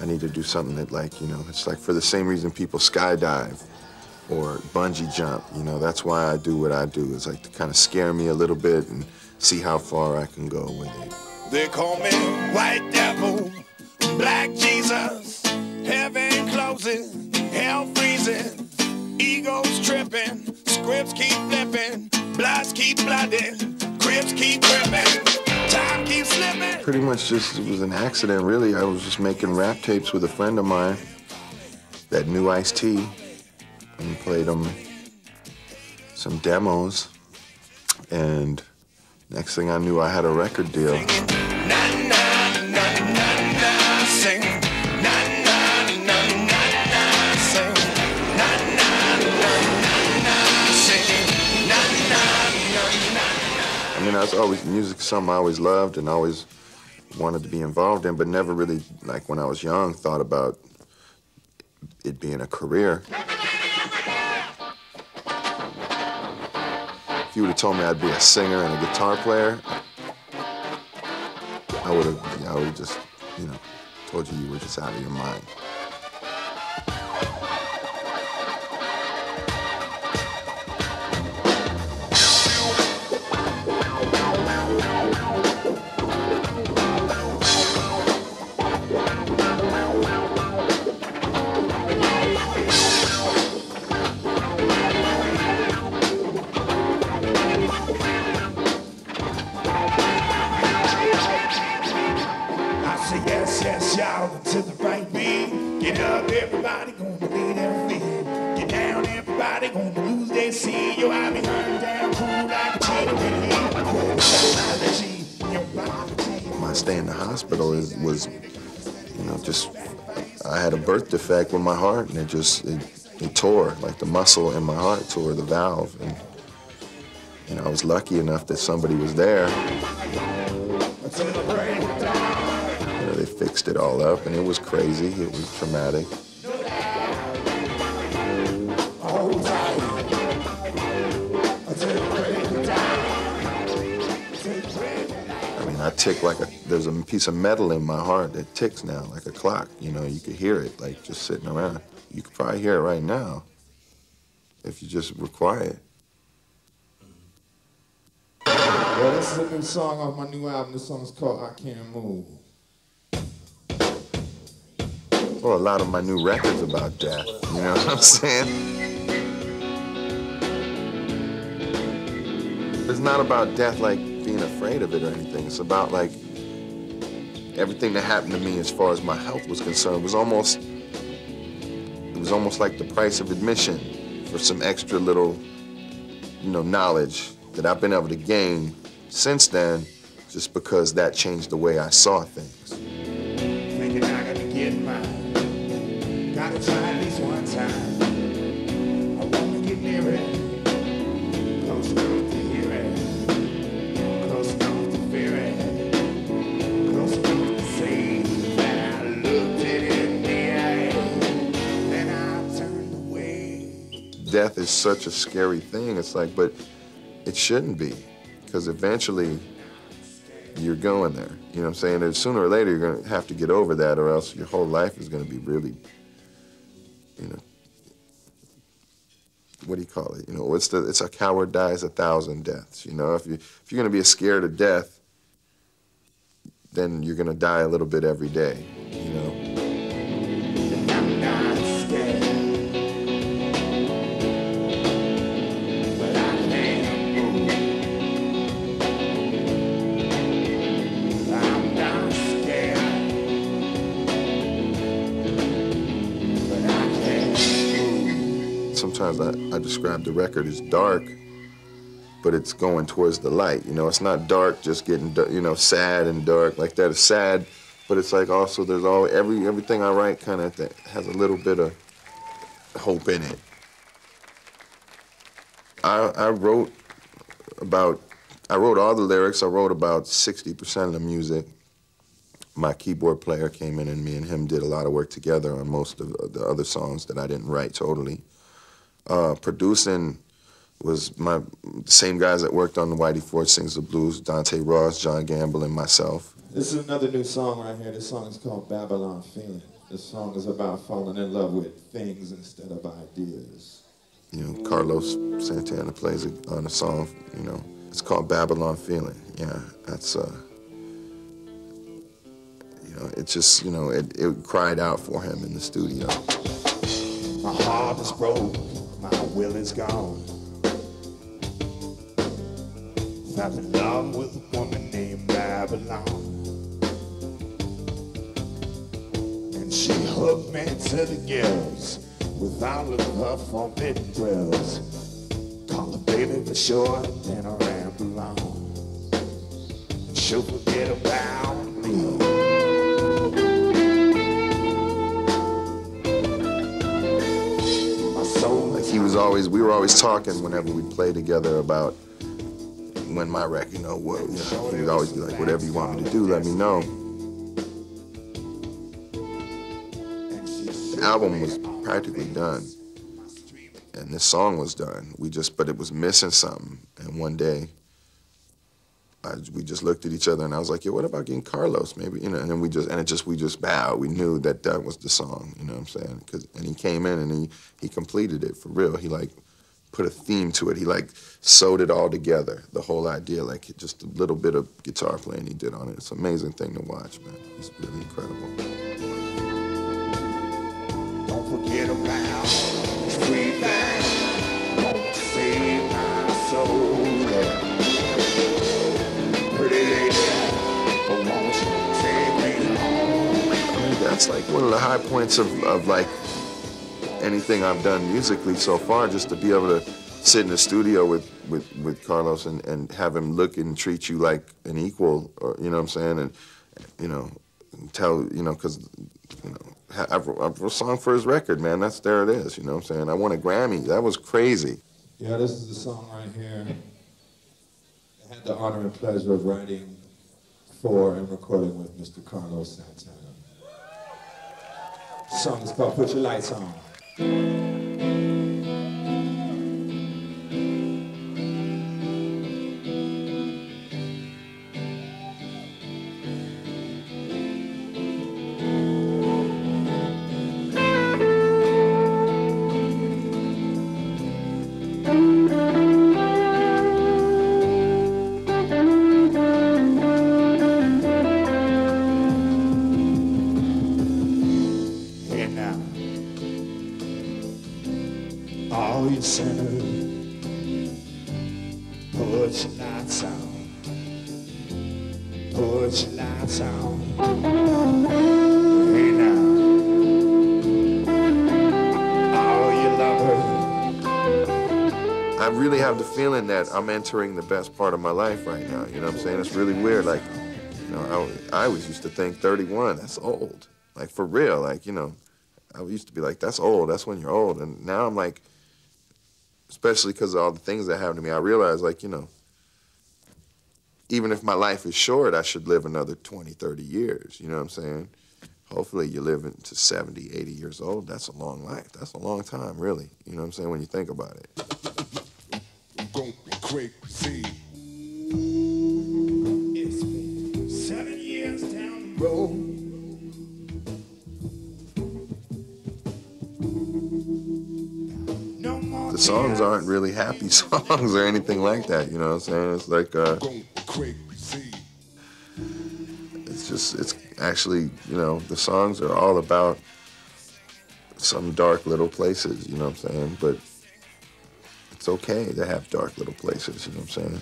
I need to do something that, like, you know, it's like for the same reason people skydive or bungee jump, you know, that's why I do what I do. It's like to kind of scare me a little bit and see how far I can go with it. They call me White Devil, Black Jesus, heaven closing, hell freezing, egos tripping, scripts keep flipping, bloods keep blooding, crips keep ripping, time keeps slipping. Pretty much just, it was an accident, really. I was just making rap tapes with a friend of mine that knew Ice-T, and played him some demos, and next thing I knew, I had a record deal. I mean, I was always, music is something I always loved and always wanted to be involved in, but never really, like when I was young, thought about it being a career. If you would have told me I'd be a singer and a guitar player, I would have just, you know, told you were just out of your mind. Yes, y'all, to the right beat. Get up, everybody gonna leave their feet. Get down, everybody gonna lose their seat. Yo, I be hunting down cool like a cheetah with heat. My stay in the hospital was, you know, just, I had a birth defect with my heart, and it tore, like the muscle in my heart tore, the valve. And, you know, I was lucky enough that somebody was there. They fixed it all up, and it was crazy. It was traumatic. I mean, I tick like there's a piece of metal in my heart that ticks now, like a clock. You know, you could hear it, like just sitting around. You could probably hear it right now if you just were quiet. Well, this is a new song off my new album. This song is called I Can't Move. Well, a lot of my new records about death, you know what I'm saying? It's not about death like being afraid of it or anything. It's about like everything that happened to me as far as my health was concerned. It was almost like the price of admission for some extra little, you know, knowledge that I've been able to gain since then, just because that changed the way I saw things. Thinking I gotta get mine. Gotta try at least one time. I wanna get near it, close enough to hear it, close enough to fear it, close enough to say that I looked it in the eye, then I turned away. Death is such a scary thing. It's like, but it shouldn't be, because eventually you're going there. You know what I'm saying? And sooner or later you're gonna have to get over that, or else your whole life is gonna be really, you know, what do you call it? You know, it's a coward dies 1,000 deaths. You know, if you're gonna be scared of death, then you're gonna die a little bit every day. You know. I'm not scared, but I can't move. I'm not scared, but I can't move. Sometimes I describe the record as dark, but it's going towards the light. You know, it's not dark just getting, you know, sad and dark like that. It's sad, but it's like also there's everything I write kind of has a little bit of hope in it. I wrote all the lyrics. I wrote about 60% of the music. My keyboard player came in, and me and him did a lot of work together on most of the other songs that I didn't write totally. Producing was the same guys that worked on the Whitey Ford Sings the Blues, Dante Ross, John Gamble, and myself. This is another new song right here. This song is called Babylon Feeling. This song is about falling in love with things instead of ideas. You know, Carlos Santana plays it on a song, you know. It's called Babylon Feeling. Yeah, that's, you know, it just, you know, it cried out for him in the studio. My heart is broke, my will is gone. Fell in love with a woman named Babylon. And she hooked me to the gills with all of her forbidden thrills. Call her baby for short, then I ramble on. And she'll forget about me. Like he was always, we were always talking whenever we played together about when my record, you know, what, you know, he would always be like, whatever you want me to do, let me know. The album was practically done, and this song was done. But it was missing something. And one day, we just looked at each other, and I was like, "Yo, what about getting Carlos? Maybe, you know." And then we just bowed. We knew that that was the song. You know what I'm saying? And he came in and he completed it for real. He like put a theme to it. He like sewed it all together. The whole idea, like just a little bit of guitar playing he did on it. It's an amazing thing to watch, man. It's really incredible. Don't forget about this free thing. Don't save my soul. Pretty lady, but won't you take me home? I mean, that's like one of the high points of like anything I've done musically so far, just to be able to sit in the studio with Carlos and have him look and treat you like an equal, or, you know what I'm saying, and you know, tell, you know, because, you know, I wrote a song for his record, man. There it is, you know what I'm saying? I won a Grammy. That was crazy. Yeah, this is the song right here. I had the honor and pleasure of writing for and recording with Mr. Carlos Santana. The song is called Put Your Lights On. All you sinners, put your lights on. Put your lights on. Hey now, all you lovers. I really have the feeling that I'm entering the best part of my life right now. You know what I'm saying? It's really weird. Like, you know, I always used to think 31, that's old. Like, for real. Like, you know, I used to be like, that's old. That's when you're old. And now I'm like, especially because of all the things that happened to me, I realize, like, you know, even if my life is short, I should live another 20, 30 years. You know what I'm saying? Hopefully you live to 70, 80 years old. That's a long life. That's a long time, really. You know what I'm saying, when you think about it. Don't be crazy. It's been 7 years down the road. The songs aren't really happy songs or anything like that, you know what I'm saying? It's like, it's actually, you know, the songs are all about some dark little places, you know what I'm saying? But it's okay to have dark little places, you know what I'm saying?